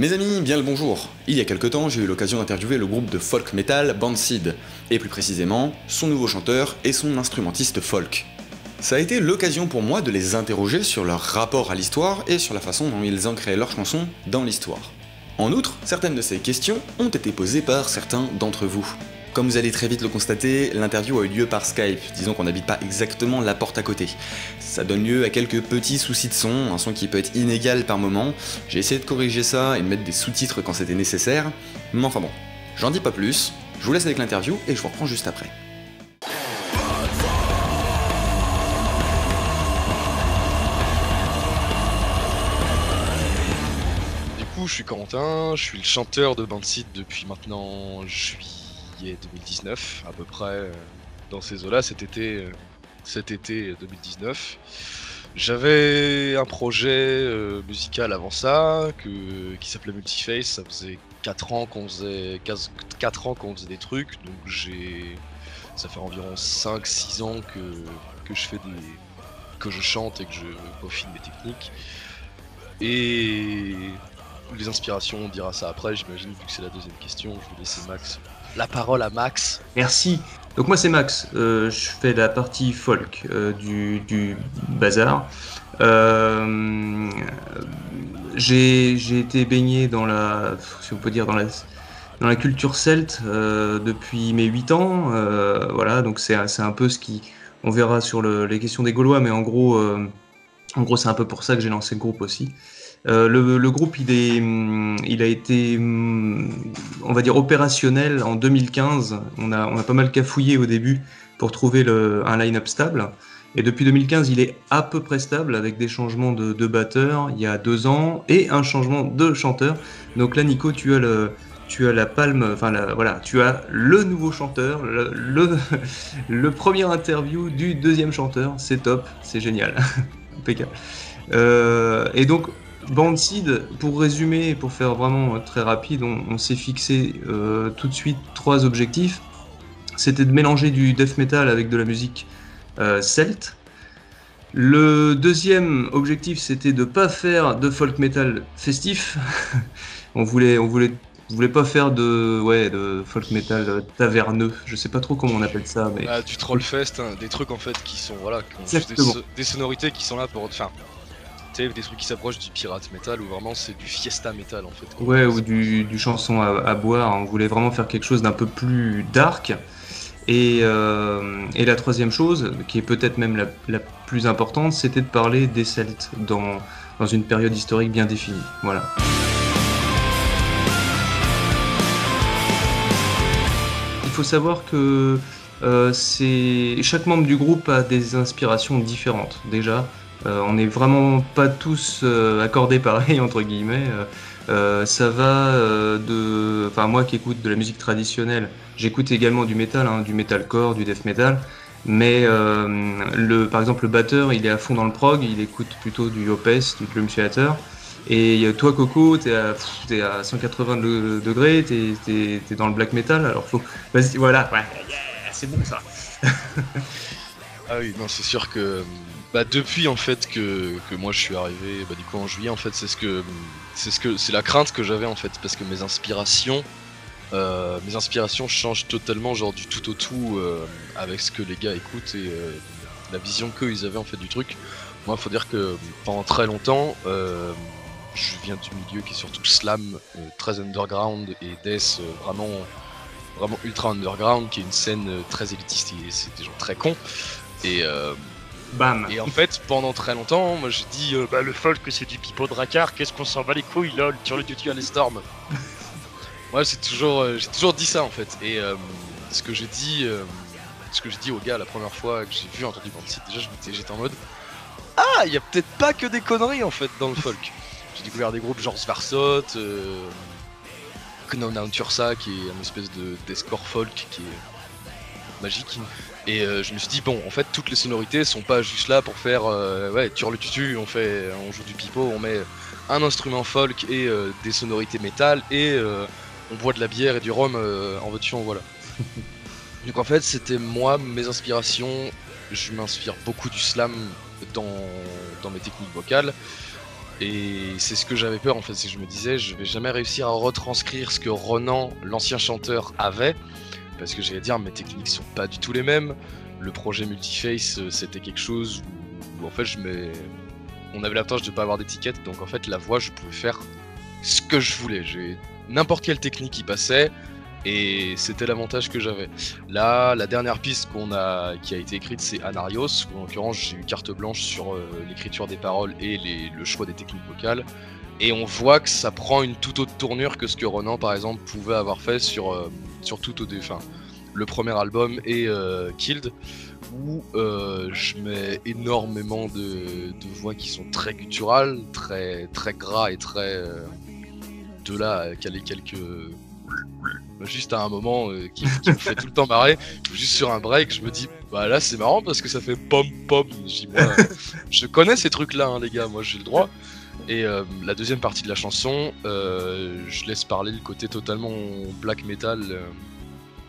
Mes amis, bien le bonjour. Il y a quelque temps, j'ai eu l'occasion d'interviewer le groupe de folk metal Band Seed, et plus précisément, son nouveau chanteur et son instrumentiste folk. Ça a été l'occasion pour moi de les interroger sur leur rapport à l'histoire et sur la façon dont ils ancraient leurs chansons dans l'histoire. En outre, certaines de ces questions ont été posées par certains d'entre vous. Comme vous allez très vite le constater, l'interview a eu lieu par Skype, disons qu'on n'habite pas exactement la porte à côté. Ça donne lieu à quelques petits soucis de son, un son qui peut être inégal par moment. J'ai essayé de corriger ça et de mettre des sous-titres quand c'était nécessaire, mais enfin bon, j'en dis pas plus, je vous laisse avec l'interview et je vous reprends juste après. Du coup, je suis Corentin, je suis le chanteur de Band Seed depuis maintenant juillet 2019, à peu près dans ces eaux-là, cet été 2019. J'avais un projet musical avant ça, qui s'appelait Multiface. Ça faisait 4 ans qu'on faisait, 4 ans qu'on faisait des trucs, donc ça fait environ 5-6 ans que je chante et que je peaufine mes techniques. Et les inspirations, on dira ça après, j'imagine, vu que c'est la deuxième question. Je vais laisser la parole à Max. Merci. Donc moi c'est Max, je fais la partie folk du bazar. J'ai été baigné dans si on peut dire, dans la culture celte depuis mes 8 ans. Voilà, donc c'est un peu ce qui... On verra sur les questions des Gaulois, mais en gros c'est un peu pour ça que j'ai lancé le groupe aussi. Le groupe, il a été, on va dire, opérationnel en 2015. On a pas mal cafouillé au début pour trouver un line-up stable. Et depuis 2015, il est à peu près stable avec des changements de batteur il y a 2 ans et un changement de chanteur. Donc là, Nico, tu as la palme, enfin voilà, tu as le nouveau chanteur, le premier interview du deuxième chanteur. C'est top, c'est génial, impeccable. Et donc Band Seed, pour résumer, pour faire vraiment très rapide, on s'est fixé tout de suite 3 objectifs. C'était de mélanger du death metal avec de la musique celte. Le deuxième objectif, c'était de pas faire de folk metal festif. on voulait pas faire de folk metal taverneux. Je sais pas trop comment on appelle ça, mais du trollfest, hein, des trucs en fait qui sont des sonorités qui sont là pour des trucs qui s'approchent du pirate metal ou vraiment c'est du fiesta metal en fait. Ouais, ou du chanson à boire. On voulait vraiment faire quelque chose d'un peu plus dark. Et la troisième chose, qui est peut-être même la plus importante, c'était de parler des Celtes dans une période historique bien définie. Voilà. Il faut savoir que chaque membre du groupe a des inspirations différentes déjà. On n'est vraiment pas tous accordés pareil entre guillemets. Ça va enfin moi qui écoute de la musique traditionnelle, j'écoute également du métal, du metalcore, du death metal. Mais par exemple le batteur, il est à fond dans le prog, il écoute plutôt du Opeth, du Drum Theater. Et toi Coco, t'es à 180 degrés, t'es dans le black metal. Alors vas-y, voilà, ouais, c'est bon ça. Ah oui, non, c'est sûr que depuis en fait que moi je suis arrivé du coup en juillet, en fait c'est la crainte que j'avais en fait, parce que mes inspirations changent totalement, genre du tout au tout avec ce que les gars écoutent et la vision qu'eux ils avaient en fait du truc. Moi faut dire que pendant très longtemps je viens du milieu qui est surtout slam, très underground, et death vraiment ultra underground, qui est une scène très élitiste et c'est des gens très cons. Et Bam. Et en fait, pendant très longtemps, moi j'ai dit le folk c'est du pipeau de racard, qu'est-ce qu'on s'en bat les couilles, lol, tire le tutu à les storms. Moi j'ai toujours dit ça en fait. Et ce que j'ai dit aux gars la première fois que j'ai entendu Band Seed, déjà j'étais en mode ah, il y a peut-être pas que des conneries en fait dans le folk. J'ai découvert des groupes genre Svarsot, Known Tursa, qui est une espèce de deathcore folk qui est magique. Et je me suis dit bon, en fait toutes les sonorités sont pas juste là pour faire tire le tutu, on joue du pipeau, on met un instrument folk et des sonorités métal et on boit de la bière et du rhum en veux-tu en voilà. Donc en fait c'était moi, mes inspirations, je m'inspire beaucoup du slam dans mes techniques vocales. Et c'est ce que j'avais peur en fait, c'est que je me disais je vais jamais réussir à retranscrire ce que Ronan, l'ancien chanteur, avait, parce que j'allais dire mes techniques sont pas du tout les mêmes. Le projet Multiface c'était quelque chose où en fait on avait l'avantage de pas avoir d'étiquette, donc en fait la voix je pouvais faire ce que je voulais, j'ai n'importe quelle technique qui passait. Et c'était l'avantage que j'avais. Là, la dernière piste qui a été écrite, c'est Anarios, où en l'occurrence j'ai eu carte blanche sur l'écriture des paroles et le choix des techniques vocales. Et on voit que ça prend une toute autre tournure que ce que Ronan, par exemple, pouvait avoir fait sur le premier album et Killed, où je mets énormément de voix qui sont très gutturales, très, très gras et très... de là à caler quelques... juste à un moment qui me fait tout le temps marrer, juste sur un break, je me dis bah là c'est marrant parce que ça fait pom pom. Je connais ces trucs là, hein, les gars, moi j'ai le droit. Et la deuxième partie de la chanson, je laisse parler le côté totalement black metal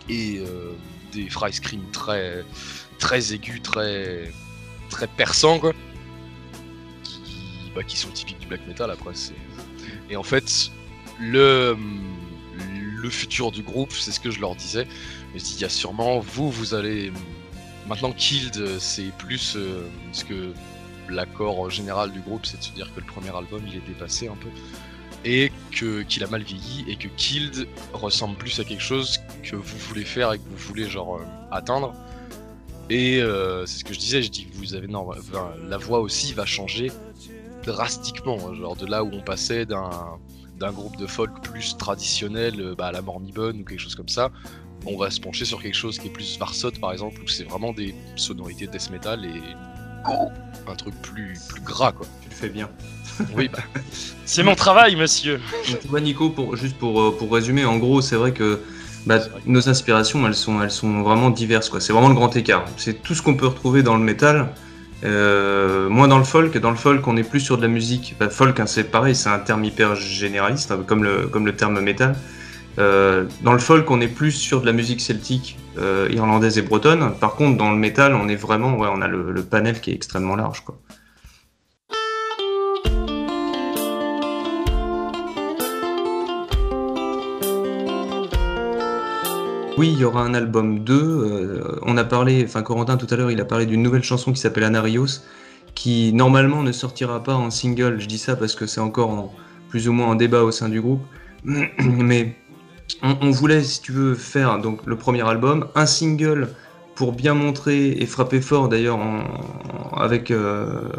et des fry screams très très aigus, très très perçants quoi, qui sont typiques du black metal. Après et en fait le futur du groupe, c'est ce que je leur disais. Je dis, il y a sûrement, vous allez... Maintenant, Killed, c'est plus ce que l'accord général du groupe, c'est de se dire que le premier album, il est dépassé un peu. Et qu'il a mal vieilli, et que Killed ressemble plus à quelque chose que vous voulez faire et que vous voulez, atteindre. Et c'est ce que je disais, je dis que vous avez... Non, la voix aussi va changer drastiquement. Genre de là où on passait d'un groupe de folk plus traditionnel à la Mornibone ou quelque chose comme ça, on va se pencher sur quelque chose qui est plus Varsot par exemple, où c'est vraiment des sonorités death metal et un truc plus gras quoi. Tu le fais bien. Oui, bah. C'est mon travail, monsieur. Tu vois, Nico, pour résumer, en gros, c'est vrai que nos inspirations, elles sont vraiment diverses quoi. C'est vraiment le grand écart. C'est tout ce qu'on peut retrouver dans le métal. Moins dans le folk. Dans le folk, on est plus sur de la musique. Folk, hein, c'est pareil, c'est un terme hyper généraliste, hein, comme le terme métal. Dans le folk, on est plus sur de la musique celtique, irlandaise et bretonne. Par contre, dans le métal, on est vraiment, on a le panel qui est extrêmement large, quoi. Oui, il y aura un album 2. On a parlé, Corentin tout à l'heure, il a parlé d'une nouvelle chanson qui s'appelle Anarios, qui normalement ne sortira pas en single. Je dis ça parce que c'est encore plus ou moins en débat au sein du groupe. Mais on voulait, si tu veux, faire donc le premier album, un single pour bien montrer et frapper fort d'ailleurs,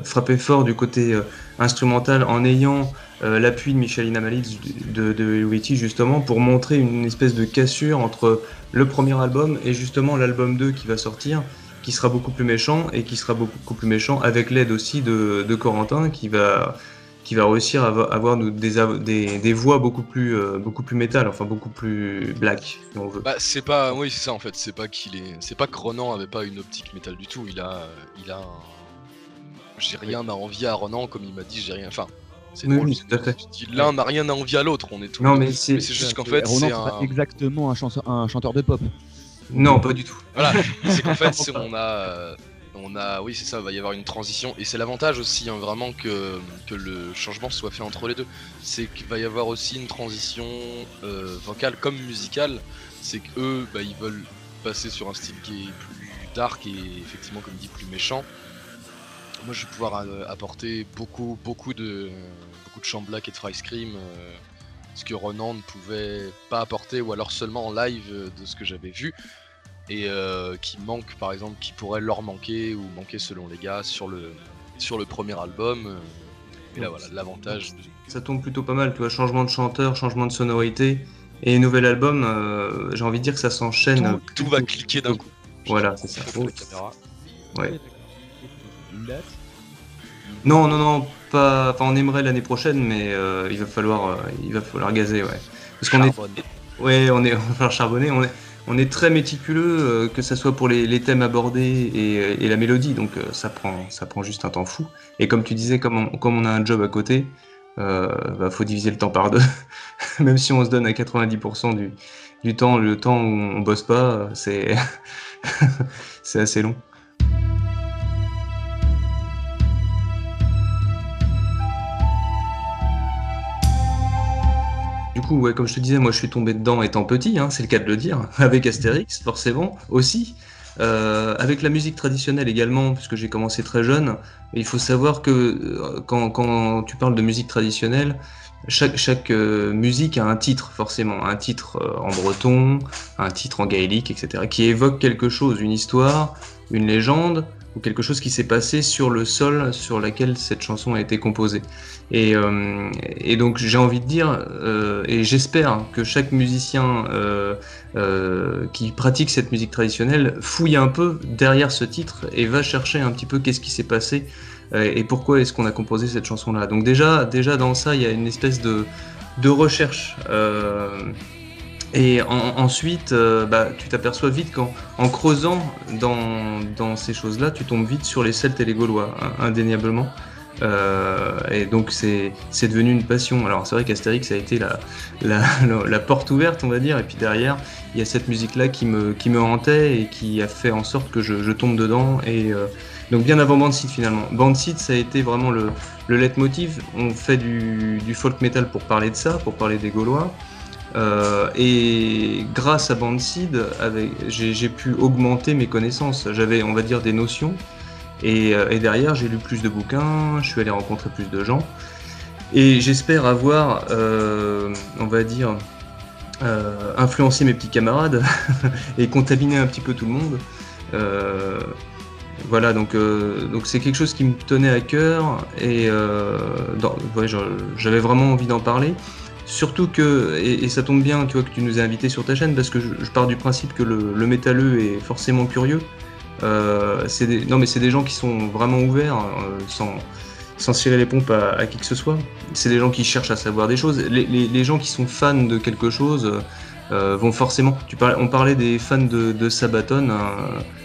frapper fort du côté instrumental en ayant l'appui de Michael Amalitz de Helveti justement pour montrer une espèce de cassure entre le premier album et justement l'album 2 qui va sortir, qui sera beaucoup plus méchant et qui sera beaucoup plus méchant avec l'aide aussi de Corentin qui va réussir à avoir des voix beaucoup plus métal, enfin beaucoup plus black, si on veut. Bah c'est pas, oui c'est ça en fait, c'est pas que Ronan avait pas une optique métal du tout, il a j'ai rien à envier à Ronan comme il m'a dit, j'ai rien, enfin c'est drôle, oui, tout à fait. L'un n'a rien à envier à l'autre, on est tous. Non mais c'est juste qu'en fait Ronan, c'est pas exactement un chanteur de pop. Non, pas du tout. Voilà, c'est qu'en fait on a, oui c'est ça, il va y avoir une transition, et c'est l'avantage aussi hein, vraiment que le changement soit fait entre les deux, c'est qu'il va y avoir aussi une transition vocale comme musicale, c'est qu'eux ils veulent passer sur un style qui est plus dark et effectivement comme dit plus méchant. Moi je vais pouvoir apporter beaucoup de chant black et de fry scream, ce que Ronan ne pouvait pas apporter, ou alors seulement en live de ce que j'avais vu. Et qui manque par exemple, qui pourrait leur manquer ou manquer selon les gars sur le premier album. Et là voilà, l'avantage. Ça tombe plutôt pas mal, tu vois, changement de chanteur, changement de sonorité et nouvel album, j'ai envie de dire que ça s'enchaîne. Tout va cliquer d'un coup. Voilà, c'est ça. La caméra. Ouais. Non, pas. Enfin, on aimerait l'année prochaine, mais il va falloir gazer, ouais. Parce qu'on on va falloir charbonner. On est très méticuleux, que ça soit pour les thèmes abordés et la mélodie, donc ça prend juste un temps fou. Et comme tu disais, comme on a un job à côté, faut diviser le temps par deux. Même si on se donne à 90% du temps, le temps où on bosse pas, c'est c'est assez long. du coup, ouais, comme je te disais, moi je suis tombé dedans étant petit, hein, c'est le cas de le dire, avec Astérix forcément aussi. Avec la musique traditionnelle également, puisque j'ai commencé très jeune. Il faut savoir que quand tu parles de musique traditionnelle, chaque musique a un titre, forcément. Un titre en breton, un titre en gaélique, etc., qui évoque quelque chose, une histoire, une légende, ou quelque chose qui s'est passé sur le sol sur lequel cette chanson a été composée. Et donc j'ai envie de dire, et j'espère que chaque musicien qui pratique cette musique traditionnelle fouille un peu derrière ce titre et va chercher un petit peu qu'est-ce qui s'est passé et pourquoi est-ce qu'on a composé cette chanson-là. Donc déjà dans ça, il y a une espèce de recherche. Et ensuite, tu t'aperçois vite qu'en creusant dans ces choses-là, tu tombes vite sur les Celtes et les Gaulois, indéniablement. Et donc c'est devenu une passion. Alors c'est vrai qu'Astérix a été la porte ouverte, on va dire, et puis derrière il y a cette musique-là qui me hantait et qui a fait en sorte que je tombe dedans. Et donc bien avant Band-Seed finalement. Band-Seed, ça a été vraiment le leitmotiv. On fait du folk metal pour parler de ça, pour parler des Gaulois. Et grâce à Band-Seed, j'ai pu augmenter mes connaissances. J'avais, on va dire, des notions. Et derrière, j'ai lu plus de bouquins, je suis allé rencontrer plus de gens. Et j'espère avoir, on va dire, influencé mes petits camarades et contaminé un petit peu tout le monde. Voilà, donc c'est quelque chose qui me tenait à cœur et j'avais vraiment envie d'en parler. Surtout que, et ça tombe bien, tu vois, que tu nous as invités sur ta chaîne, parce que je pars du principe que le métalleux est forcément curieux. C'est des gens qui sont vraiment ouverts, sans cirer les pompes à qui que ce soit. C'est des gens qui cherchent à savoir des choses. Les gens qui sont fans de quelque chose vont forcément... On parlait des fans de Sabaton,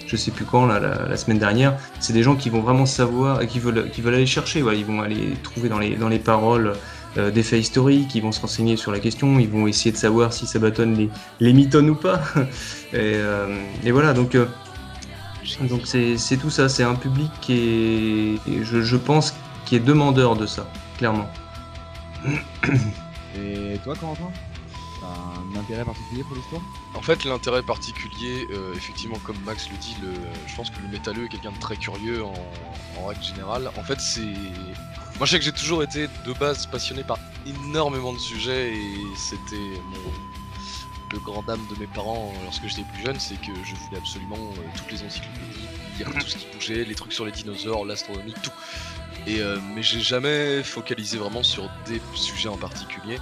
je sais plus quand, la semaine dernière. C'est des gens qui vont vraiment savoir, qui veulent aller chercher. Ouais, ils vont aller trouver dans les paroles des faits historiques, ils vont se renseigner sur la question, ils vont essayer de savoir si Sabaton les mitonne ou pas. Et voilà, donc c'est tout ça, c'est un public qui est, je pense, qui est demandeur de ça, clairement. Et toi, Corentin, t'as un intérêt particulier pour l'histoire? En fait, l'intérêt particulier, effectivement, comme Max le dit, je pense que le métalleux est quelqu'un de très curieux en règle générale. En fait, moi, je sais que j'ai toujours été de base passionné par énormément de sujets et c'était le grand dame de mes parents lorsque j'étais plus jeune, c'est que je voulais absolument toutes les encyclopédies, lire tout ce qui bougeait, les trucs sur les dinosaures, l'astronomie, tout. Mais j'ai jamais focalisé vraiment sur des sujets en particulier.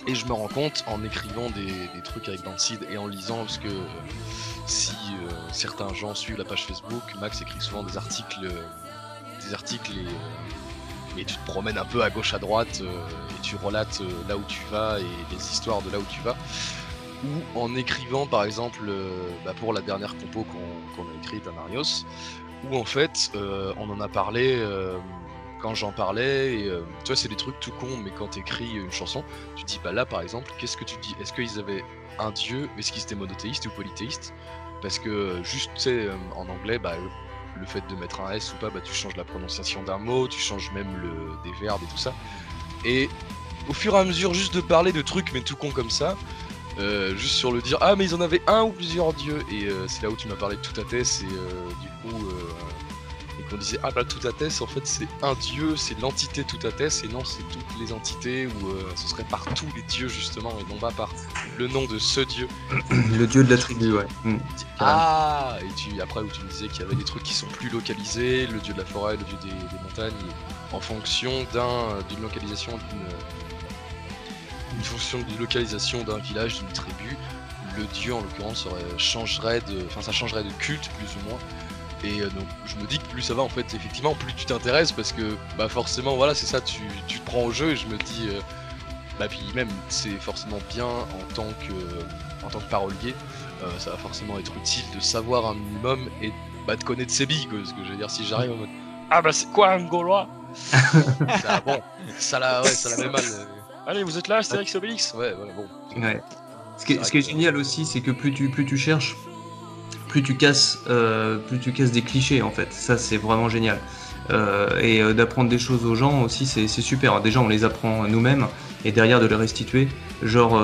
Et je me rends compte en écrivant des trucs avec Band-Seed et en lisant, parce que si certains gens suivent la page Facebook, Max écrit souvent des articles et tu te promènes un peu à gauche à droite et tu relates là où tu vas et les histoires de là où tu vas. Ou en écrivant par exemple pour la dernière compo qu'on a écrite à Marios, où en fait on en a parlé quand j'en parlais et tu vois, c'est des trucs tout cons, mais quand t'écris une chanson, tu te dis là par exemple, qu'est-ce que tu dis? Est-ce qu'ils avaient un dieu? Est-ce qu'ils étaient monothéistes ou polythéistes? Parce que juste tu sais en anglais le fait de mettre un S ou pas, tu changes la prononciation d'un mot, tu changes même des verbes et tout ça. Et au fur et à mesure, juste de parler de trucs, mais tout con comme ça, juste sur le dire, ah mais ils en avaient un ou plusieurs dieux, et c'est là où tu m'as parlé de Toutathès, et du coup, et qu'on disait, Toutathès, en fait c'est un dieu, c'est l'entité Toutathès, et non, c'est toutes les entités, ou ce serait par tous les dieux justement, et non pas par le nom de ce dieu. Le dieu de la tribu, ouais. Ah, et après où tu me disais qu'il y avait des trucs qui sont plus localisés, le dieu de la forêt, le dieu des montagnes, en fonction d'une localisation d'un village, d'une tribu, le dieu en l'occurrence ça changerait de culte plus ou moins. Et donc je me dis que plus ça va en fait, effectivement, plus tu t'intéresses parce que forcément voilà, c'est ça, tu te prends au jeu et je me dis puis même c'est forcément bien en tant que parolier, ça va forcément être utile de savoir un minimum et de connaître ses billes, quoi, parce que je veux dire, si j'arrive en mode c'est quoi un Gaulois? ça la met mal. Allez, vous êtes là, Astérix Obélix? Ouais, voilà, bon. Ouais. Ce qui est génial aussi, c'est que plus tu cherches, plus tu casses des clichés en fait. Ça, c'est vraiment génial. d'apprendre des choses aux gens aussi, c'est super. Déjà, on les apprend nous-mêmes et derrière de les restituer. Genre,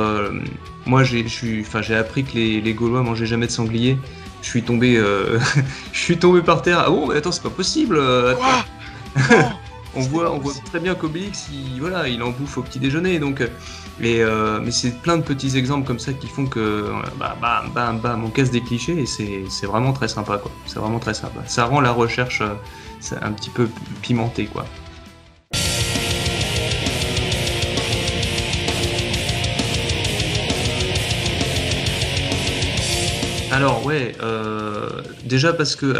moi, j'ai appris que les Gaulois mangeaient jamais de sanglier. Je suis tombé, je suis tombé par terre. Ah bon, mais attends, c'est pas possible. Attends. On voit très bien qu'Obélix, il en bouffe au petit déjeuner. Donc, mais c'est plein de petits exemples comme ça qui font que, bam, on casse des clichés et c'est vraiment très sympa, quoi. C'est vraiment très sympa. Ça rend la recherche un petit peu pimentée, quoi. Alors ouais, déjà parce que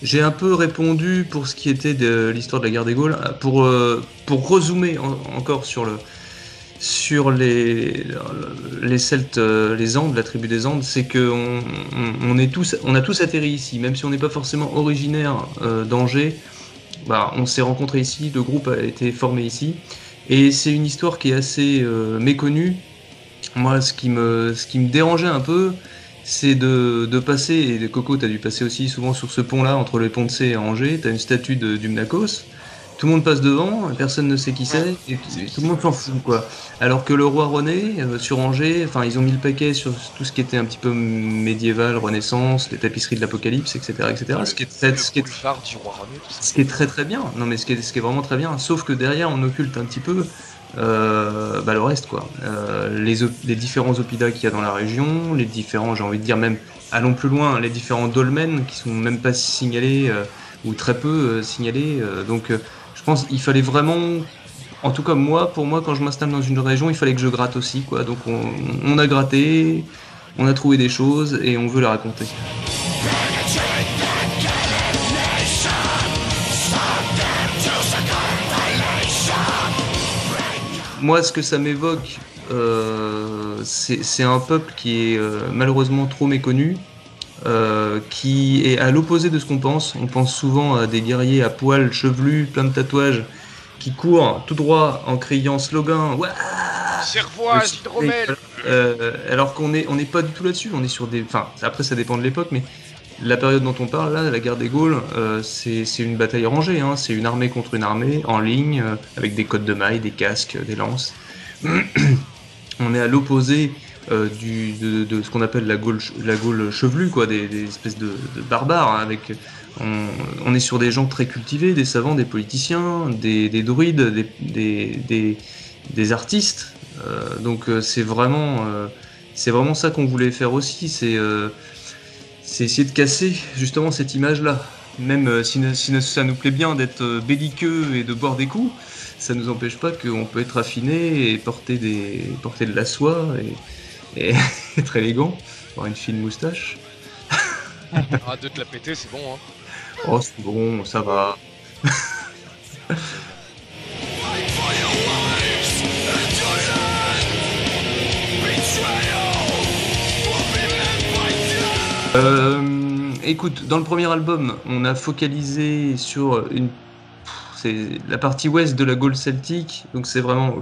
j'ai un peu répondu pour ce qui était de l'histoire de la guerre des Gaules, pour rezoomer encore sur les Celtes, les Andes, la tribu des Andes, c'est que on a tous atterri ici, même si on n'est pas forcément originaire d'Angers. On s'est rencontrés ici, le groupe a été formé ici, et c'est une histoire qui est assez méconnue. Moi, ce qui me dérangeait un peu, c'est de passer, et Coco, t'as dû passer aussi souvent sur ce pont-là, entre les ponts de C et Angers, t'as une statue du Mnakos, tout le monde passe devant, personne ne sait qui c'est, et tout le monde s'en fout, quoi. Alors que le roi René, sur Angers, ils ont mis le paquet sur tout ce qui était un petit peu médiéval, Renaissance, les tapisseries de l'Apocalypse, etc., etc. Ce qui est très très bien, non mais ce qui est vraiment très bien, sauf que derrière on occulte un petit peu le reste, quoi. Les différents oppidats qu'il y a dans la région, les différents, j'ai envie de dire même, allons plus loin, les différents dolmens qui sont même pas signalés ou très peu signalés. Donc je pense qu'il fallait vraiment, en tout cas pour moi, quand je m'installe dans une région, il fallait que je gratte aussi, quoi. Donc on a gratté, on a trouvé des choses et on veut les raconter. Moi, ce que ça m'évoque, c'est un peuple qui est malheureusement trop méconnu, qui est à l'opposé de ce qu'on pense. On pense souvent à des guerriers à poil, chevelus, plein de tatouages, qui courent tout droit en criant slogan. Cervoise, hydromel. Alors qu'on n'est pas du tout là-dessus. On est sur des. Enfin, après, ça dépend de l'époque, mais la période dont on parle, là, la guerre des Gaules, c'est une bataille rangée, hein. C'est une armée contre une armée, en ligne, avec des cottes de mailles, des casques, des lances. On est à l'opposé de ce qu'on appelle la Gaule chevelue, quoi, des espèces de barbares, hein, on est sur des gens très cultivés, des savants, des politiciens, des druides, des artistes. Donc c'est vraiment ça qu'on voulait faire aussi, c'est essayer de casser justement cette image-là. Même si ça nous plaît bien d'être belliqueux et de boire des coups, ça nous empêche pas qu'on peut être affiné et porter de la soie et être élégant, avoir une fine moustache. Arrête de te la péter, c'est bon, hein. Oh, c'est bon, ça va. Écoute, dans le premier album, on a focalisé sur c'est la partie ouest de la Gaule celtique, donc c'est vraiment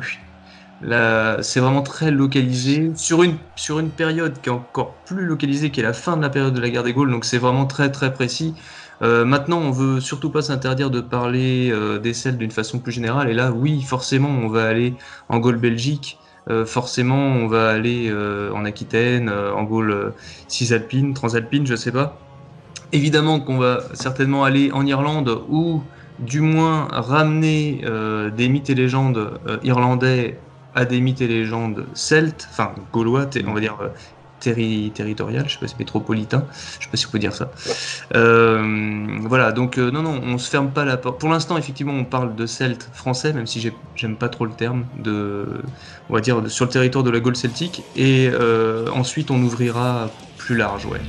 très localisé sur une période qui est encore plus localisée, qui est la fin de la période de la guerre des Gaules, donc c'est vraiment très très précis. Maintenant, on veut surtout pas s'interdire de parler des Celtes d'une façon plus générale, et là, oui, forcément, on va aller en Gaule belgique. Forcément, on va aller en Aquitaine, en Gaule cisalpine, transalpine, je sais pas. Évidemment qu'on va certainement aller en Irlande ou du moins ramener des mythes et légendes irlandais à des mythes et légendes celtes, enfin gaulois, on va dire territorial, je sais pas si métropolitain, je sais pas si on peut dire ça. Voilà, donc non, on se ferme pas la porte. Pour l'instant, effectivement, on parle de celtes français, même si j'aime pas trop le terme, on va dire sur le territoire de la Gaule celtique, et ensuite on ouvrira plus large, ouais.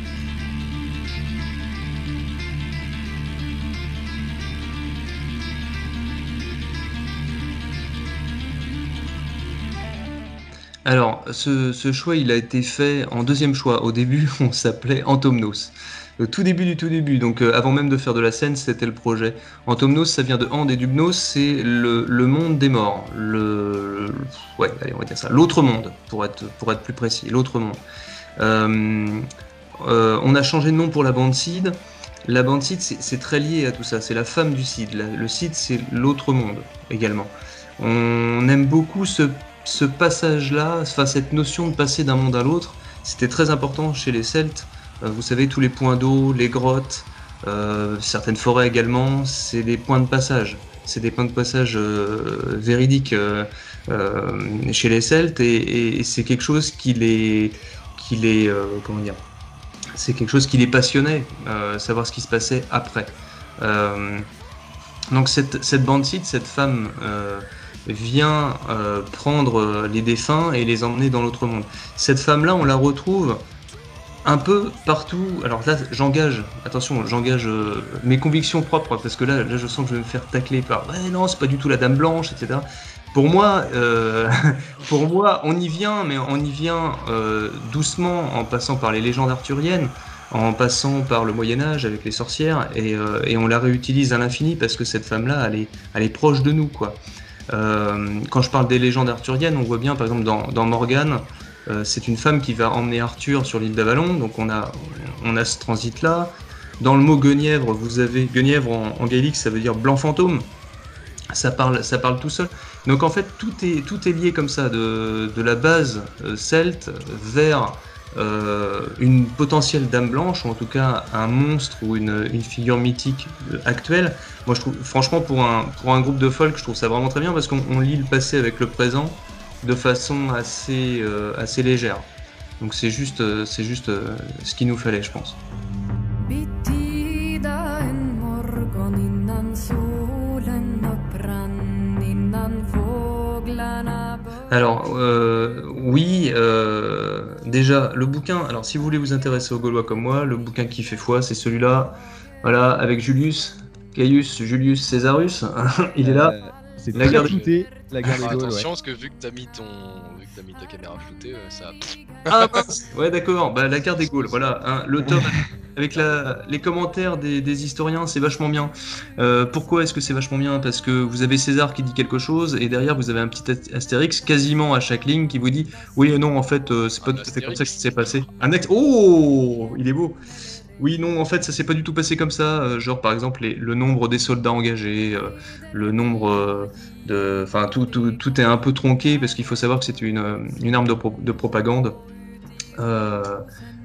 Alors, ce choix, il a été fait en deuxième choix. Au début, on s'appelait Antomnos. Au tout début, donc avant même de faire de la scène, c'était le projet. Antomnos, ça vient de And et Dubnos, c'est le monde des morts. Ouais, allez, on va dire ça. L'autre monde, pour être plus précis. L'autre monde. On a changé de nom pour la bande Seed. La bande Cid, c'est très lié à tout ça. C'est la femme du Cid. Le Cid, c'est l'autre monde également. On aime beaucoup ce passage-là, enfin cette notion de passer d'un monde à l'autre. C'était très important chez les Celtes. Vous savez, tous les points d'eau, les grottes, certaines forêts également, c'est des points de passage. C'est des points de passage véridiques chez les Celtes et c'est quelque chose comment dire, c'est quelque chose qui les passionnait, savoir ce qui se passait après. Donc cette bande Cid, cette femme vient prendre les défunts et les emmener dans l'autre monde. Cette femme-là, on la retrouve un peu partout. Alors là, j'engage mes convictions propres, parce que là, je sens que je vais me faire tacler par « Ouais, non, c'est pas du tout la Dame Blanche, etc. » Pour moi, on y vient, mais on y vient doucement, en passant par les légendes arthuriennes, en passant par le Moyen-Âge avec les sorcières, et on la réutilise à l'infini, parce que cette femme-là, elle est proche de nous, quoi. Quand je parle des légendes arthuriennes, on voit bien, par exemple, dans Morgane, c'est une femme qui va emmener Arthur sur l'île d'Avalon, donc on a ce transit-là. Dans le mot Guenièvre, vous avez Guenièvre en gaélique, ça veut dire blanc fantôme. Ça parle tout seul. Donc en fait, tout est lié comme ça, de la base celte vers une potentielle dame blanche, ou en tout cas un monstre ou une figure mythique actuelle. Moi, je trouve, franchement, pour un groupe de folk, je trouve ça vraiment très bien, parce qu'on lie le passé avec le présent de façon assez légère. Donc c'est juste ce qu'il nous fallait, je pense. Alors, oui, déjà, le bouquin, alors si vous voulez vous intéresser aux Gaulois comme moi, le bouquin qui fait foi, c'est celui-là, voilà, avec Gaius Julius Caesarus, il est là. C'est La très guerre flouté, la guerre des Gaules, Attention, ouais. parce que vu que t'as mis ta caméra floutée, ça. Ah mince. Ouais, d'accord, bah, la guerre des Gaules, voilà, hein, le tome avec les commentaires des historiens, c'est vachement bien. Pourquoi est-ce que c'est vachement bien? Parce que vous avez César qui dit quelque chose, et derrière vous avez un petit astérix quasiment à chaque ligne qui vous dit oui, non, en fait, c'est pas tout à fait comme ça que ça s'est passé. Oh, il est beau. Oui, non, en fait, ça s'est pas du tout passé comme ça. Genre, par exemple, le nombre des soldats engagés, le nombre enfin, tout est un peu tronqué, parce qu'il faut savoir que c'était une arme de propagande.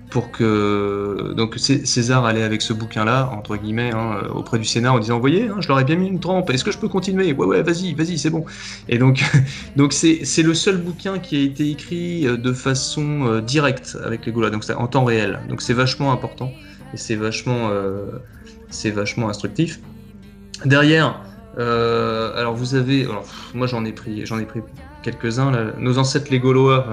Pour que donc César allait avec ce bouquin-là, entre guillemets, auprès du Sénat, en disant, vous voyez, je leur ai bien mis une trempe, est-ce que je peux continuer? Ouais, vas-y, c'est bon. Et donc, donc c'est le seul bouquin qui a été écrit de façon directe avec les Gaulois, donc c'est en temps réel. Donc c'est vachement important, et c'est vachement instructif. Derrière, alors vous avez, moi j'en ai pris quelques-uns, là. Nos ancêtres les Gaulois,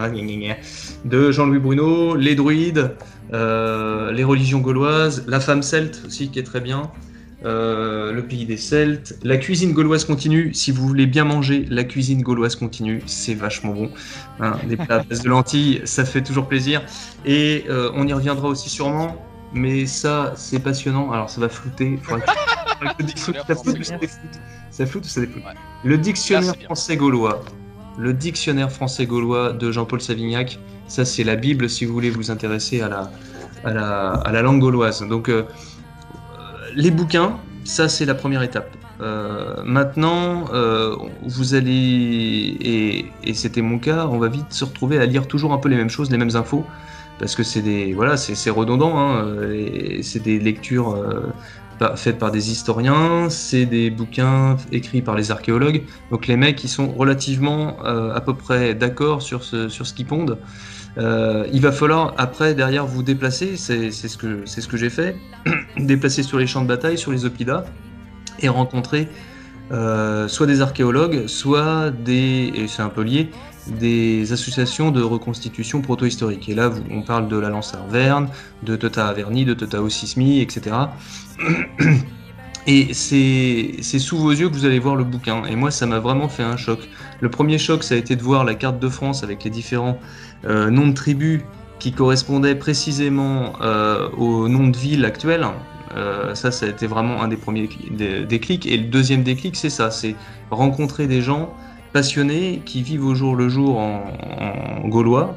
de Jean-Louis Bruno, les druides, les religions gauloises, la femme celte aussi qui est très bien, le pays des Celtes, la cuisine gauloise continue. Si vous voulez bien manger, la cuisine gauloise continue, c'est vachement bon, des plats à base de lentilles, ça fait toujours plaisir, et on y reviendra aussi sûrement, mais ça c'est passionnant. Alors ça va flouter, ça floute ou ça défloute? Ouais. Le dictionnaire Là, c'est bien. français-gaulois. Le dictionnaire français-gaulois de Jean-Paul Savignac, ça c'est la Bible si vous voulez vous intéresser à la langue gauloise. Donc les bouquins, ça c'est la première étape. Maintenant, vous allez, et c'était mon cas, on va vite se retrouver à lire toujours un peu les mêmes choses, les mêmes infos, parce que c'est redondant, et c'est des lectures faites par des historiens, c'est des bouquins écrits par les archéologues, donc les mecs ils sont relativement à peu près d'accord sur ce qu'ils pondent. Il va falloir après derrière vous déplacer, c'est ce que j'ai fait, déplacer sur les champs de bataille, sur les oppida, et rencontrer soit des archéologues, soit et c'est un peu lié, des associations de reconstitution proto-historique. Et là, on parle de la Lance Arverne, de Teuta Averni, de Teuta Osismi, etc. Et c'est sous vos yeux que vous allez voir le bouquin. Et moi, ça m'a vraiment fait un choc. Le premier choc, ça a été de voir la carte de France avec les différents noms de tribus qui correspondaient précisément aux noms de villes actuelles. Ça a été vraiment un des premiers déclics. Et le deuxième déclic, c'est ça, c'est rencontrer des gens passionnés qui vivent au jour le jour en gaulois,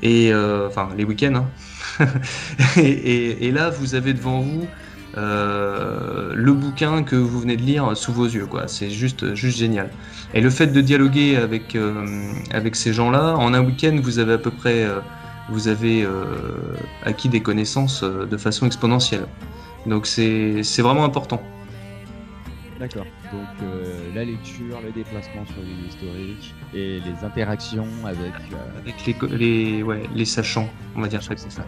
et enfin les week-ends. Et là, vous avez devant vous le bouquin que vous venez de lire sous vos yeux, quoi. C'est juste génial. Et le fait de dialoguer avec ces gens-là, en un week-end, vous avez à peu près acquis des connaissances de façon exponentielle. Donc c'est vraiment important. D'accord. Donc la lecture, le déplacement sur les historiques et les interactions avec Avec les sachants, on va dire ça comme ça.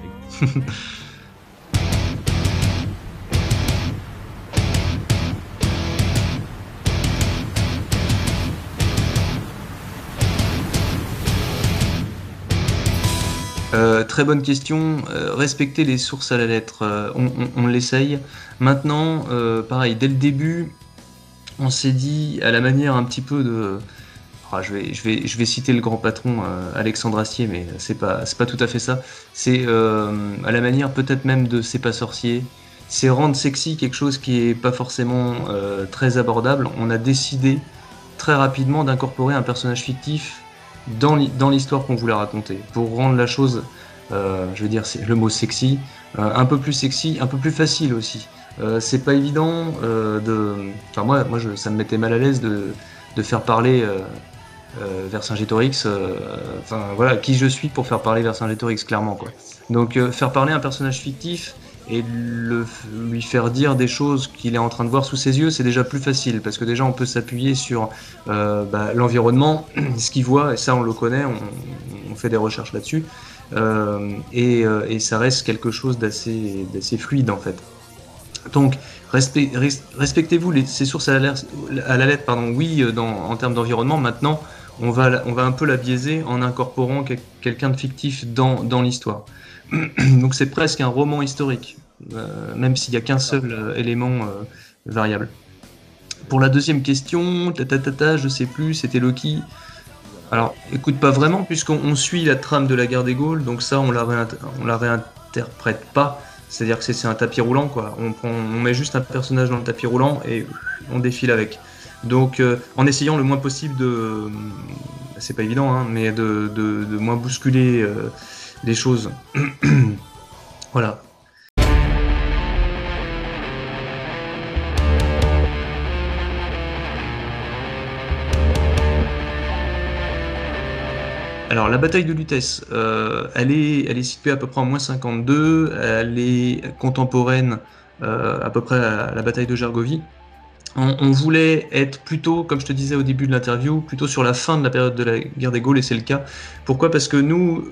Très bonne question. Respecter les sources à la lettre, on l'essaye. Maintenant, pareil, dès le début, on s'est dit, à la manière un petit peu de... je vais citer le grand patron Alexandre Astier, mais c'est pas tout à fait ça. C'est à la manière peut-être même de C'est pas sorcier. C'est rendre sexy quelque chose qui est pas forcément très abordable. On a décidé très rapidement d'incorporer un personnage fictif dans l'histoire qu'on voulait raconter, pour rendre la chose, je veux dire, c'est le mot sexy, un peu plus sexy, un peu plus facile aussi. C'est pas évident enfin moi ça me mettait mal à l'aise de faire parler Vercingétorix, enfin voilà, qui je suis pour faire parler Vercingétorix, clairement, quoi. Donc faire parler un personnage fictif et lui faire dire des choses qu'il est en train de voir sous ses yeux, c'est déjà plus facile, parce que déjà on peut s'appuyer sur l'environnement, ce qu'il voit, et ça on le connaît, on fait des recherches là-dessus, et ça reste quelque chose d'assez fluide en fait. Donc respectez-vous ces sources à la lettre, pardon, oui, en termes d'environnement. Maintenant on va un peu la biaiser en incorporant quelqu'un de fictif dans l'histoire. Donc c'est presque un roman historique, même s'il n'y a qu'un seul élément variable. Pour la deuxième question, je sais plus, c'était Loki. Alors écoute, pas vraiment, puisqu'on suit la trame de la guerre des Gaules, donc ça on la réinterprète pas, c'est-à-dire que c'est un tapis roulant, quoi. On met juste un personnage dans le tapis roulant et on défile avec. Donc en essayant le moins possible c'est pas évident, hein, mais de moins bousculer les choses. Voilà. Alors la bataille de Lutèce, elle est située à peu près en -52, elle est contemporaine à peu près à la bataille de Gergovie. On voulait être plutôt, comme je te disais au début de l'interview, plutôt sur la fin de la période de la guerre des Gaules, et c'est le cas. Pourquoi ? Parce que nous,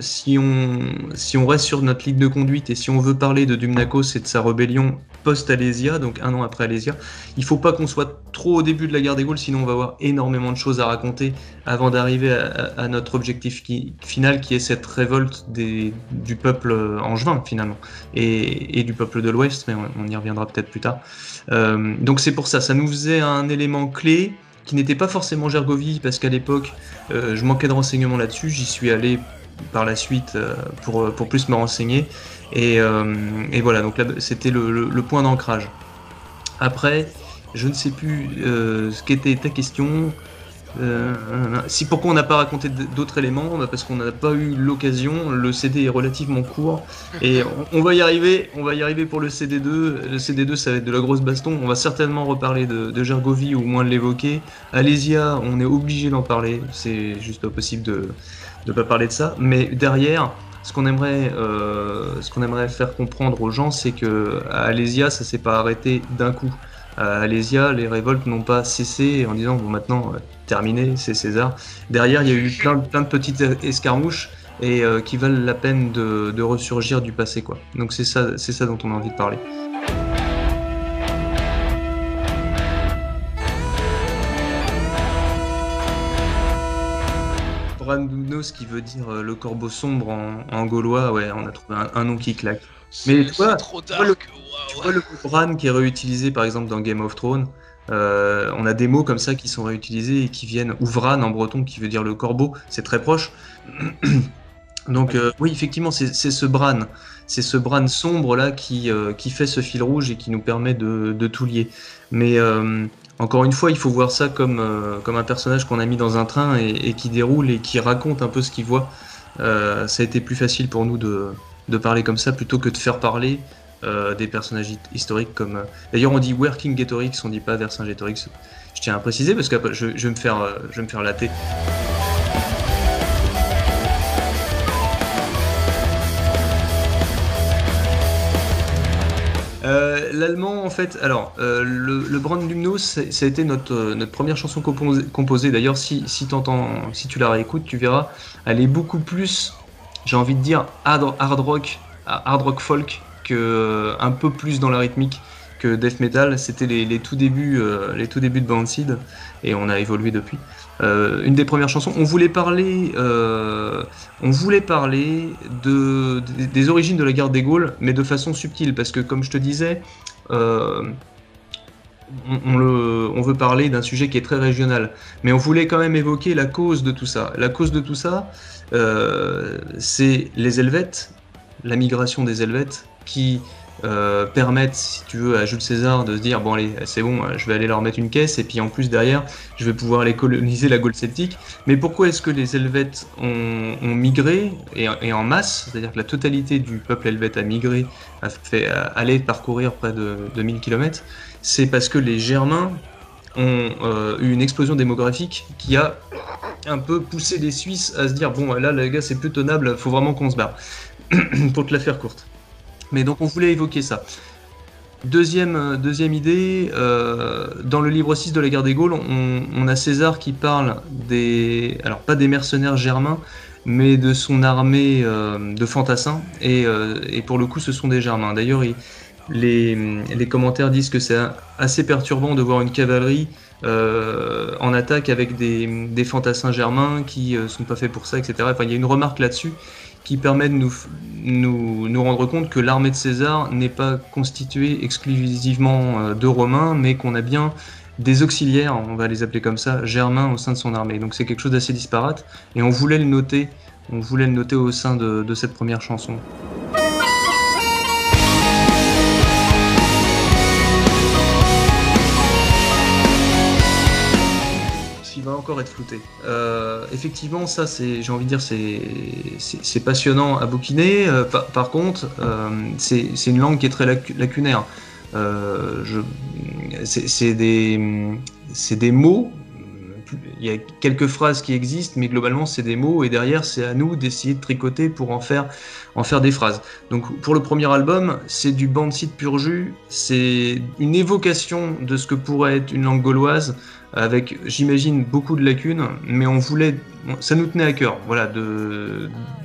si on reste sur notre ligne de conduite et si on veut parler de Dumnakos et de sa rébellion post-Alésia, donc 1 an après Alésia, il faut pas qu'on soit trop au début de la guerre des Gaules, sinon on va avoir énormément de choses à raconter avant d'arriver à notre objectif final, qui est cette révolte du peuple angevin finalement, et du peuple de l'Ouest, mais on y reviendra peut-être plus tard. Donc c'est pour ça nous faisait un élément clé qui n'était pas forcément Gergovie, parce qu'à l'époque je manquais de renseignements là-dessus. J'y suis allé par la suite pour plus me renseigner, et voilà, donc là c'était le point d'ancrage. Après, je ne sais plus ce qu'était ta question. Pourquoi on n'a pas raconté d'autres éléments, parce qu'on n'a pas eu l'occasion. Le CD est relativement court et on va y arriver pour le CD2. Le CD2, ça va être de la grosse baston. On va certainement reparler de Gergovie, ou au moins de l'évoquer. Alésia, on est obligé d'en parler, c'est juste pas possible de pas parler de ça. Mais derrière, ce qu'on aimerait faire comprendre aux gens, c'est que à Alésia, ça s'est pas arrêté d'un coup. À Alésia, les révoltes n'ont pas cessé en disant bon, maintenant terminé, c'est César. Derrière, il y a eu plein de petites escarmouches et qui valent la peine de ressurgir du passé, quoi. Donc c'est ça dont on a envie de parler. Brandounos, qui veut dire le corbeau sombre en gaulois, ouais, on a trouvé un nom qui claque. Mais tu vois le mot Bran qui est réutilisé par exemple dans Game of Thrones, on a des mots comme ça qui sont réutilisés et qui viennent, ou Vran en breton qui veut dire le corbeau, c'est très proche. Donc oui, effectivement, c'est ce Bran sombre là qui fait ce fil rouge et qui nous permet de tout lier. Mais encore une fois, il faut voir ça comme un personnage qu'on a mis dans un train et qui déroule et qui raconte un peu ce qu'il voit. Ça a été plus facile pour nous de parler comme ça plutôt que de faire parler des personnages historiques comme... D'ailleurs, on dit Vercingetorix, on dit pas Vercingetorix. Je tiens à préciser parce que je vais me faire latter. L'allemand, en fait, alors, le Brandlumnos, ça a été notre première chanson composée. D'ailleurs, si tu la réécoutes, tu verras, elle est beaucoup plus, j'ai envie de dire, hard rock folk, un peu plus dans la rythmique que death metal. C'était les tout débuts de Bandseed, et on a évolué depuis. Une des premières chansons, on voulait parler des origines de la guerre des Gaules, mais de façon subtile, parce que comme je te disais, on veut parler d'un sujet qui est très régional, mais on voulait quand même évoquer la cause de tout ça. La cause de tout ça, c'est les Helvètes, la migration des Helvètes, qui permettent, si tu veux, à Jules César de se dire bon allez, c'est bon, je vais aller leur mettre une caisse et puis en plus derrière je vais pouvoir aller coloniser la Gaule celtique. Mais pourquoi est-ce que les Helvètes ont migré et en masse, c'est-à-dire que la totalité du peuple helvète a migré, a fait aller parcourir près de 1000 km? C'est parce que les Germains ont eu une explosion démographique qui a un peu poussé les Suisses à se dire bon là les gars c'est plus tenable, faut vraiment qu'on se barre. Pour te la faire courte. Mais donc on voulait évoquer ça. Deuxième idée, dans le livre 6 de la guerre des Gaules, on a César qui parle alors pas des mercenaires germains, mais de son armée de fantassins, et pour le coup ce sont des Germains. D'ailleurs les commentaires disent que c'est assez perturbant de voir une cavalerie en attaque avec des fantassins germains qui sont pas faits pour ça, etc. Enfin, il y a une remarque là-dessus qui permet de nous rendre compte que l'armée de César n'est pas constituée exclusivement de Romains, mais qu'on a bien des auxiliaires, on va les appeler comme ça, germains au sein de son armée. Donc c'est quelque chose d'assez disparate, et on voulait le noter au sein de cette première chanson. Va encore être flouté. Effectivement, ça, j'ai envie de dire, c'est passionnant à bouquiner. Par contre, c'est une langue qui est très lacunaire. C'est des mots. Il y a quelques phrases qui existent, mais globalement, c'est des mots, et derrière, c'est à nous d'essayer de tricoter pour en faire des phrases. Donc, pour le premier album, c'est du Bandseed pur jus. C'est une évocation de ce que pourrait être une langue gauloise, avec, j'imagine, beaucoup de lacunes, mais ça nous tenait à cœur, voilà,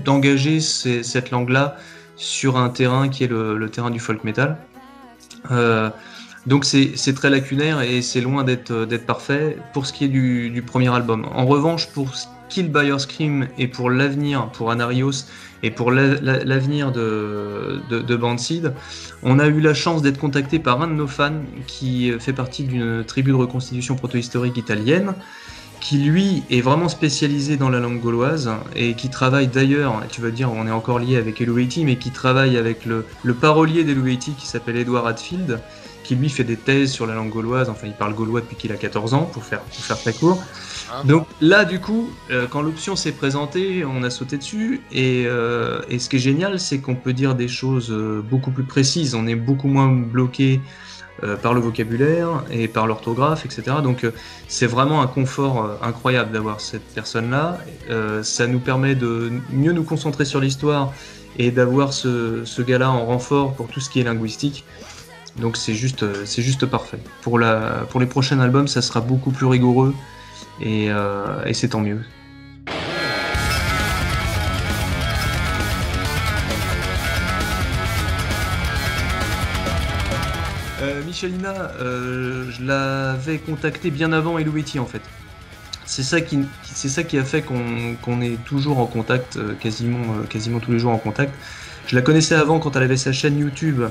d'engager cette langue-là sur un terrain qui est le terrain du folk metal. Donc c'est très lacunaire et c'est loin d'être parfait pour ce qui est du premier album. En revanche, pour Kill by Your Scream et pour l'avenir, pour Anarios et pour l'avenir de Bandseed, on a eu la chance d'être contacté par un de nos fans qui fait partie d'une tribu de reconstitution protohistorique italienne, qui lui est vraiment spécialisé dans la langue gauloise et qui travaille d'ailleurs, tu vas dire on est encore lié avec Helluvaity, mais qui travaille avec le parolier d'Helluvaity qui s'appelle Edward Hadfield, qui lui fait des thèses sur la langue gauloise. Enfin il parle gaulois depuis qu'il a 14 ans, pour faire très court. Donc là du coup, quand l'option s'est présentée, on a sauté dessus, et ce qui est génial, c'est qu'on peut dire des choses beaucoup plus précises, on est beaucoup moins bloqué par le vocabulaire et par l'orthographe, etc. Donc c'est vraiment un confort incroyable d'avoir cette personne-là. Ça nous permet de mieux nous concentrer sur l'histoire et d'avoir ce gars-là en renfort pour tout ce qui est linguistique. Donc c'est juste parfait. Pour les prochains albums, ça sera beaucoup plus rigoureux, et c'est tant mieux. Michelina, je l'avais contacté bien avant Helluvaity en fait. C'est ça qui a fait qu'on est toujours en contact, quasiment tous les jours en contact. Je la connaissais avant quand elle avait sa chaîne YouTube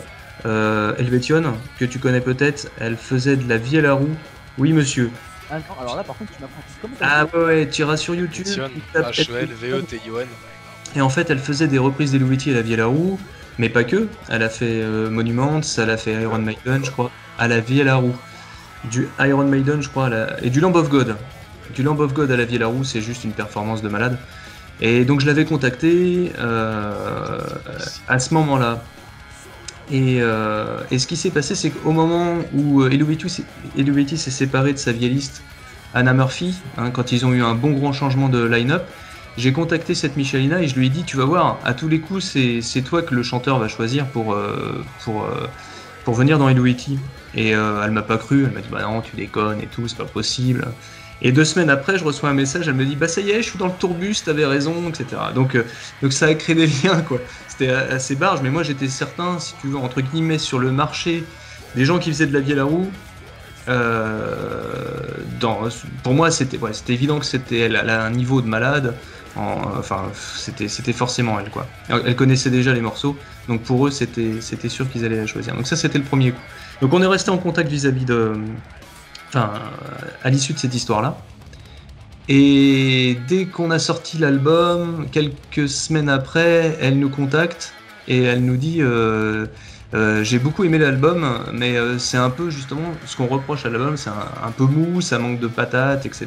Helvetion, que tu connais peut-être. Elle faisait de la vie à la roue. Oui monsieur. Ah non, alors là par contre tu m'apprends comment ça. Ah ouais, tu iras sur YouTube. H-E-L-V-E-T-I-O-N. Et en fait elle faisait des reprises d'Helluvaity à la vie à la roue. Mais pas que, elle a fait Monuments, elle a fait Iron Maiden, je crois, à la vie à la roue. Du Iron Maiden, je crois, et du Lamb of God. Du Lamb of God à la vie à la roue, c'est juste une performance de malade. Et donc je l'avais contacté à ce moment-là. Et ce qui s'est passé, c'est qu'au moment où Helvetii s'est séparé de sa violiste Anna Murphy, hein, quand ils ont eu un bon grand changement de line-up, j'ai contacté cette Michalina et je lui ai dit, tu vas voir, à tous les coups, c'est toi que le chanteur va choisir pour venir dans Helvetii. Et elle m'a pas cru, elle m'a dit, bah non, tu déconnes et tout, c'est pas possible. Et 2 semaines après, je reçois un message, elle me dit, bah ça y est, je suis dans le tourbus, t'avais raison, etc. Donc ça a créé des liens, quoi. C'était assez barge, mais moi j'étais certain, si tu veux, entre guillemets, sur le marché des gens qui faisaient de la vie à la roue. Pour moi, c'était évident que elle a un niveau de malade. C'était forcément elle, quoi. Elle connaissait déjà les morceaux, donc pour eux, c'était sûr qu'ils allaient la choisir. Donc ça, c'était le premier coup. Donc on est resté en contact vis-à-vis à l'issue de cette histoire-là. Et dès qu'on a sorti l'album, quelques semaines après, elle nous contacte et elle nous dit j'ai beaucoup aimé l'album, mais c'est un peu justement ce qu'on reproche à l'album, c'est un peu mou, ça manque de patates, etc.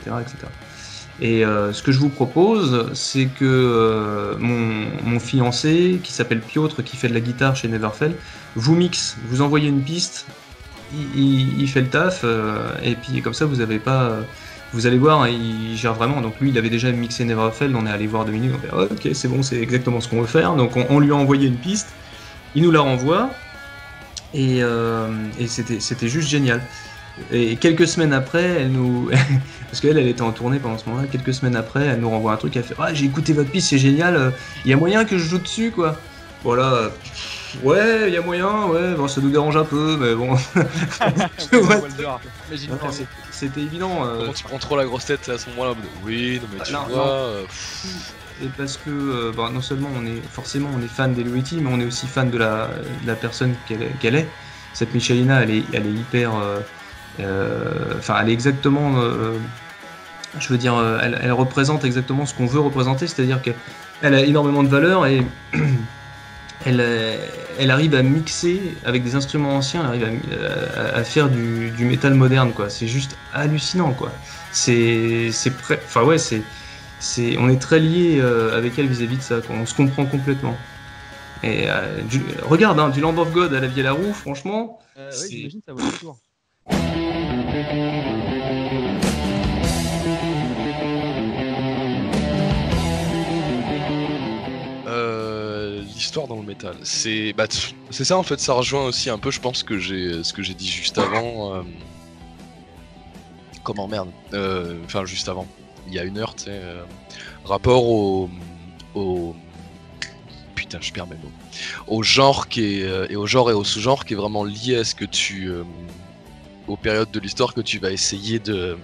Et ce que je vous propose, c'est que mon fiancé, qui s'appelle Piotr, qui fait de la guitare chez Neverfell, vous mixe, vous envoyez une piste, il fait le taf, et puis comme ça vous allez voir, il gère vraiment. Donc lui, il avait déjà mixé Neverfell, on est allé voir 2 minutes, on fait ok, c'est bon, c'est exactement ce qu'on veut faire. Donc on lui a envoyé une piste, il nous la renvoie, et c'était juste génial. Et quelques semaines après, parce qu'elle était en tournée pendant ce moment-là, quelques semaines après, elle nous renvoie un truc, elle fait j'ai écouté votre piste, c'est génial, il y a moyen que je joue dessus, quoi. Voilà, ouais, il y a moyen, ouais, bon, ça nous dérange un peu, mais bon. C'était évident. Comment tu prends trop la grosse tête à ce moment-là? Oui, non mais tu vois. Et parce que non seulement on est fan d'Helvetii, mais on est aussi fan de la personne qu'elle est. Cette Michalina, elle est hyper. Elle est exactement. Je veux dire, elle représente exactement ce qu'on veut représenter, c'est-à-dire qu'elle a énormément de valeur et elle arrive à mixer avec des instruments anciens, elle arrive à faire du métal moderne, quoi. C'est juste hallucinant, quoi. On est très liés avec elle vis-à-vis de ça, quoi. On se comprend complètement. Et regarde, hein, du Lamb of God à la vie à la roue, franchement. Oui, j'imagine ça vaut le tour. L'histoire dans le métal, c'est ça en fait, ça rejoint aussi un peu, je pense, ce que j'ai dit juste avant. Comment merde juste avant, il y a 1 heure, tu sais, rapport au putain, je perds mes mots, au genre et au sous-genre qui est vraiment lié à ce que aux périodes de l'histoire que tu vas essayer de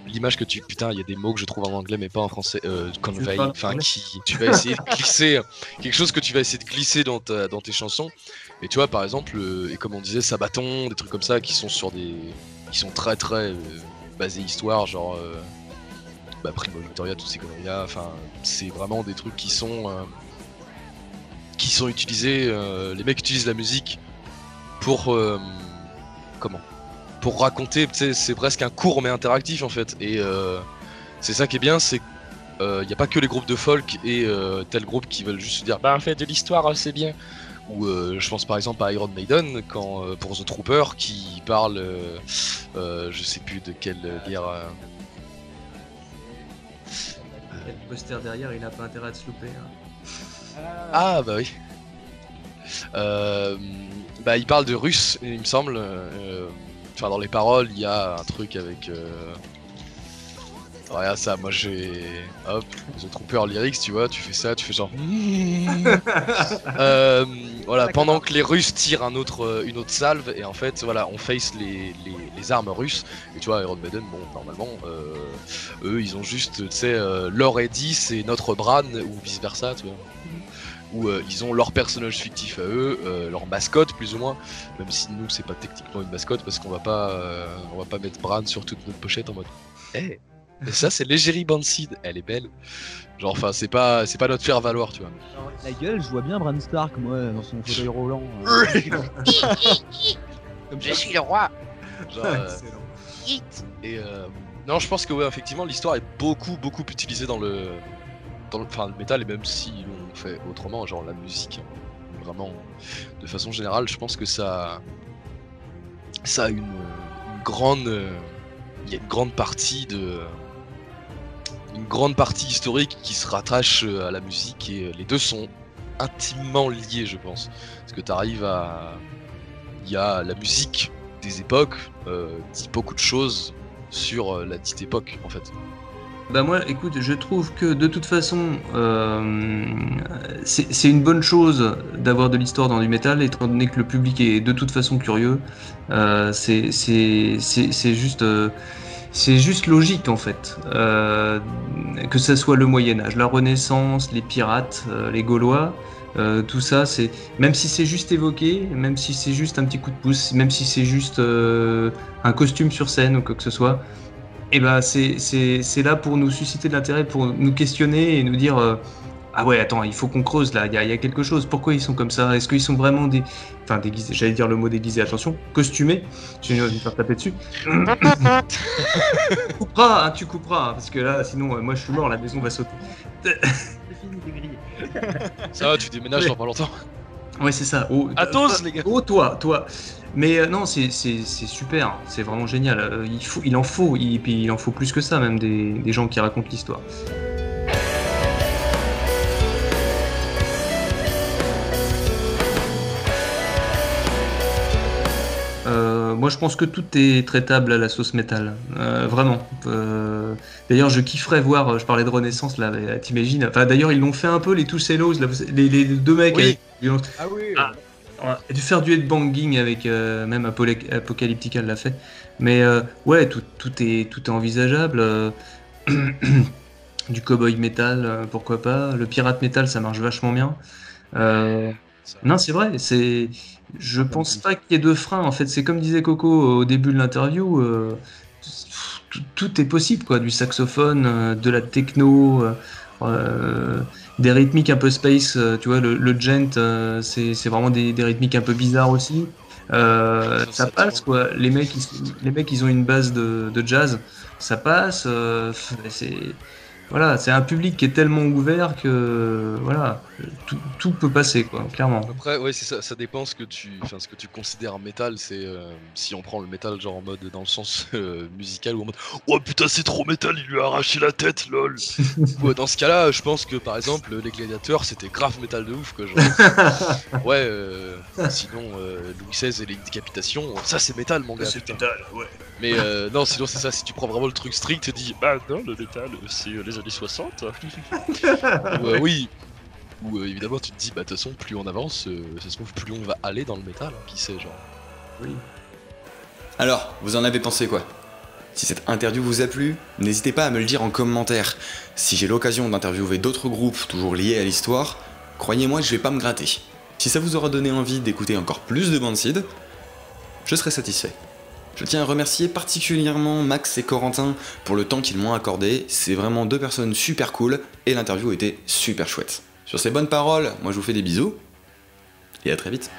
l'image que putain, il y a des mots que je trouve en anglais mais pas en français, convey, tu vas essayer de glisser quelque chose que tu vas essayer de glisser dans tes chansons. Et tu vois, par exemple, et comme on disait, Sabaton, des trucs comme ça qui sont très très basés histoire, genre Primo Victoria, toutes ces conneries-là. Enfin, c'est vraiment des trucs qui sont utilisés. Les mecs utilisent la musique pour pour raconter. C'est presque un cours mais interactif en fait. Et c'est ça qui est bien, c'est il n'y a pas que les groupes de folk et tel groupe qui veulent juste se dire bah en fait de l'histoire c'est bien. Ou je pense par exemple à Iron Maiden pour The Trooper qui parle je sais plus de quelle guerre. Le poster derrière, il n'a pas intérêt à se louper. Hein. Ah bah oui. Il parle de russe, il me semble. Dans les paroles, il y a un truc avec. Regarde ça, moi j'ai. Hop, The Trooper lyrics, tu vois, tu fais ça, tu fais genre. Voilà, pendant que les Russes tirent une autre salve, et en fait, voilà, on face les armes russes. Et tu vois, Iron Maiden, bon, normalement, eux, ils ont juste, tu sais, leur Eddie, c'est notre Bran, ou vice versa, tu vois. Où ils ont leur personnage fictif à eux, leur mascotte plus ou moins, même si nous c'est pas techniquement une mascotte parce qu'on va pas mettre Bran sur toute notre pochette en mode et ça c'est l'égérie Bandseed, elle est belle, genre enfin c'est pas notre faire valoir, tu vois. Alors, la gueule, je vois bien Bran Stark moi dans son fauteuil roulant. Comme je suis le roi. Genre, et non, je pense que ouais, effectivement l'histoire est beaucoup utilisée dans le le métal, et même s'ils l'ont fait autrement, genre la musique, vraiment, de façon générale, je pense que ça a une grande, il y a une grande partie historique qui se rattache à la musique, et les deux sont intimement liés, je pense. Parce que il y a la musique des époques, dit beaucoup de choses sur la dite époque, en fait. Bah moi, écoute, je trouve que de toute façon, c'est une bonne chose d'avoir de l'histoire dans du métal, étant donné que le public est de toute façon curieux. C'est juste logique en fait. Que ça soit le Moyen-Âge, la Renaissance, les pirates, les Gaulois, tout ça, même si c'est juste évoqué, même si c'est juste un petit coup de pouce, même si c'est juste un costume sur scène ou quoi que ce soit. Et ben c'est là pour nous susciter de l'intérêt, pour nous questionner et nous dire ah ouais, attends, il faut qu'on creuse là, il y a quelque chose, pourquoi ils sont comme ça, est-ce qu'ils sont vraiment déguisés, j'allais dire le mot déguisé, attention, costumés, je vais me faire taper dessus. Tu couperas, parce que là sinon moi je suis mort, la maison va sauter. C'est fini, t'es grillé. Ça va, tu déménages dans pas longtemps. Ouais, c'est ça. Athos, les gars. Toi. Mais non, c'est super, c'est vraiment génial. Il en faut plus que ça, même des gens qui racontent l'histoire. Moi, je pense que tout est traitable à la sauce métal, vraiment. D'ailleurs, je kifferais voir. Je parlais de Renaissance là, t'imagines. Enfin, d'ailleurs, ils l'ont fait un peu les Two Cellos, là, les deux mecs. Oui. Ah oui. De faire du headbanging avec même Apocalyptica l'a fait. Mais ouais, tout est envisageable. Du cowboy metal, pourquoi pas. Le pirate metal, ça marche vachement bien. Non, c'est vrai. Je pense pas qu'il y ait de frein. En fait, c'est comme disait Coco au début de l'interview. Tout est possible, quoi. Du saxophone, de la techno. Des rythmiques un peu space, tu vois, le gent, c'est vraiment des rythmiques un peu bizarres aussi. Ça passe, quoi. Les mecs, ils ont une base de jazz, ça passe. Voilà, c'est un public qui est tellement ouvert que voilà, tout peut passer, quoi, clairement. Après, ouais, c'est ça, ça dépend ce que tu considères métal. C'est si on prend le métal genre en mode dans le sens musical ou en mode oh putain c'est trop métal, il lui a arraché la tête, lol. Ouais, dans ce cas-là, je pense que par exemple les Gladiateurs c'était grave métal de ouf, quoi. Genre. Ouais, sinon Louis XVI et les décapitations, ça c'est métal, mon gars. C'est métal, ouais. Mais non, sinon c'est ça. Si tu prends vraiment le truc strict, tu dis Bah non, le métal, c'est les années 60. oui. Ou évidemment tu te dis bah de toute façon plus on avance, ça se trouve plus on va aller dans le métal, hein, qui sait genre. Oui. Alors, vous en avez pensé quoi? Si cette interview vous a plu, n'hésitez pas à me le dire en commentaire. Si j'ai l'occasion d'interviewer d'autres groupes toujours liés à l'histoire, croyez-moi que je vais pas me gratter. Si ça vous aura donné envie d'écouter encore plus de Bandseed, je serai satisfait. Je tiens à remercier particulièrement Max et Corentin pour le temps qu'ils m'ont accordé, c'est vraiment deux personnes super cool et l'interview était super chouette. Sur ces bonnes paroles, moi je vous fais des bisous et à très vite.